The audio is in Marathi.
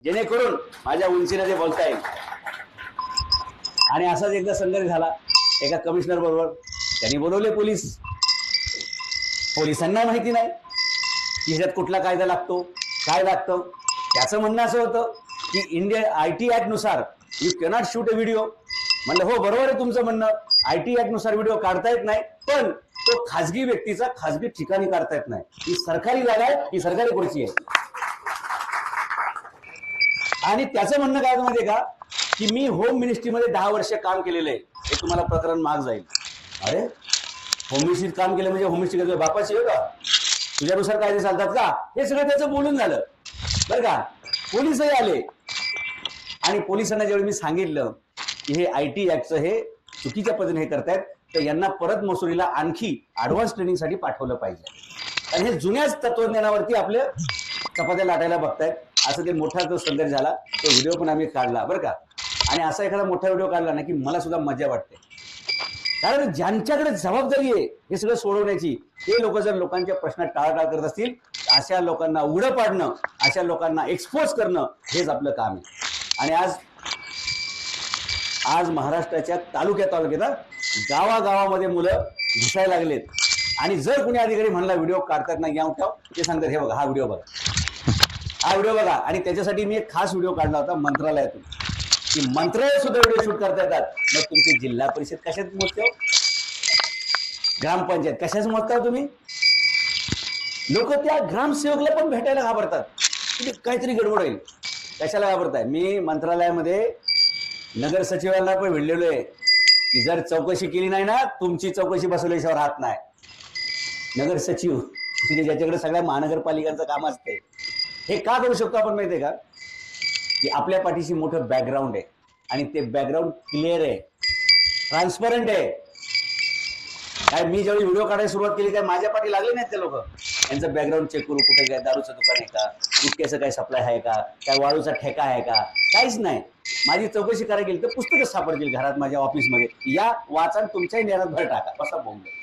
जेणेकरून माझ्या उंचीने ते बोलता येईल. आणि असाच एकदा संघर्ष झाला एका कमिशनर बरोबर. त्यांनी बोलवले पोलीस. पोलिसांना माहिती नाही की ह्याच्यात कुठला कायदा लागतो, काय लागतं. त्याचं म्हणणं असं होतं की इंडिया IT ऍक्ट नुसार you cannot shoot a video. म्हणलं हो बरोबर आहे तुमचं म्हणणं, IT ऍक्ट नुसार व्हिडिओ काढता येत नाही, पण तो खाजगी व्यक्तीचा खाजगी ठिकाणी काढता येत नाही. ही सरकारी जागा आहे, ही सरकारी खुर्ची आहे. आणि त्याचं म्हणणं काय माहितीये का की मी होम मिनिस्ट्रीमध्ये 10 वर्ष काम केलेलं आहे, हे तुम्हाला प्रकरण माग जाईल. अरे होम मिनिस्ट्रीत काम केलं म्हणजे होम मिनिस्ट्री तुझ्या बापाची आहे का, तुझ्यानुसार कायदे चालतात का, हे सगळं त्याचं बोलून झालं बरं का. पोलीसही आले आणि पोलिसांना ज्यावेळी मी सांगितलं की हे IT ऍक्टचं हे चुकीच्या पद्धतीने हे करतायत, तर यांना परत मसुरीला आणखी ऍडव्हान्स ट्रेनिंगसाठी पाठवलं पाहिजे. आणि हे जुन्याच तत्वज्ञानावरती आपले चपात्या लाटायला बघतायत. असं ते मोठा जो संघर्ष झाला तो व्हिडिओ पण आम्ही काढला बरं का. आणि असा एखादा मोठा व्हिडिओ काढला ना की मला सुद्धा मजा वाटते, कारण ज्यांच्याकडे जबाबदारी आहे हे सगळं सोडवण्याची, ते लोक जर लोकांच्या प्रश्नात टाळाटाळ करत असतील, अशा लोकांना उघडं पाडणं, अशा लोकांना एक्सपोज करणं हेच आपलं काम आहे. आणि आज महाराष्ट्राच्या तालुक्यात गावागावामध्ये मुलं घुसायला लागलेत. आणि जर कुणी अधिकारी म्हणला व्हिडिओ काढतात ना या उठाव, ते सांगतात हे बघा हा व्हिडिओ बघा, हा व्हिडिओ बघा. आणि त्याच्यासाठी मी एक खास व्हिडिओ काढला होता मंत्रालयातून, की मंत्रालयात सुद्धा व्हिडिओ शूट करता येतात. मग तुमची जिल्हा परिषद कशात मोजते, ग्रामपंचायत कशाच मोजता तुम्ही. लोक त्या ग्रामसेवकला पण भेटायला घाबरतात की काहीतरी गडबड होईल. कशाला घाबरताय. मी मंत्रालयामध्ये नगर सचिवांना पण भेटलेलो आहे की जर चौकशी केली नाही ना, तुमची चौकशी बसवल्याशिवाय राहत नाही. नगर सचिव म्हणजे ज्याच्याकडे सगळ्या महानगरपालिकांचं काम असते. हे का करू शकतो आपण माहितीये का, की आपल्या पाठीशी मोठं बॅकग्राऊंड आहे आणि ते बॅकग्राऊंड क्लिअर आहे, ट्रान्सपरंट आहे. काय मी ज्यावेळी व्हिडिओ काढायला सुरुवात केली काय माझ्या पाठी लागले नाहीत ते लोक. यांचं बॅकग्राऊंड चेक करू, कुठे काय दारूचं दुकान आहे का, गुटख्याचं काय सप्लाय आहे का, काय वाळूचा ठेका आहे का, काहीच नाही. माझी चौकशी करायला गेली तर पुस्तकच सापडतील घरात माझ्या ऑफिसमध्ये. या वाचा तुमच्याही ज्ञानात भर टाका, बसा बोंबले.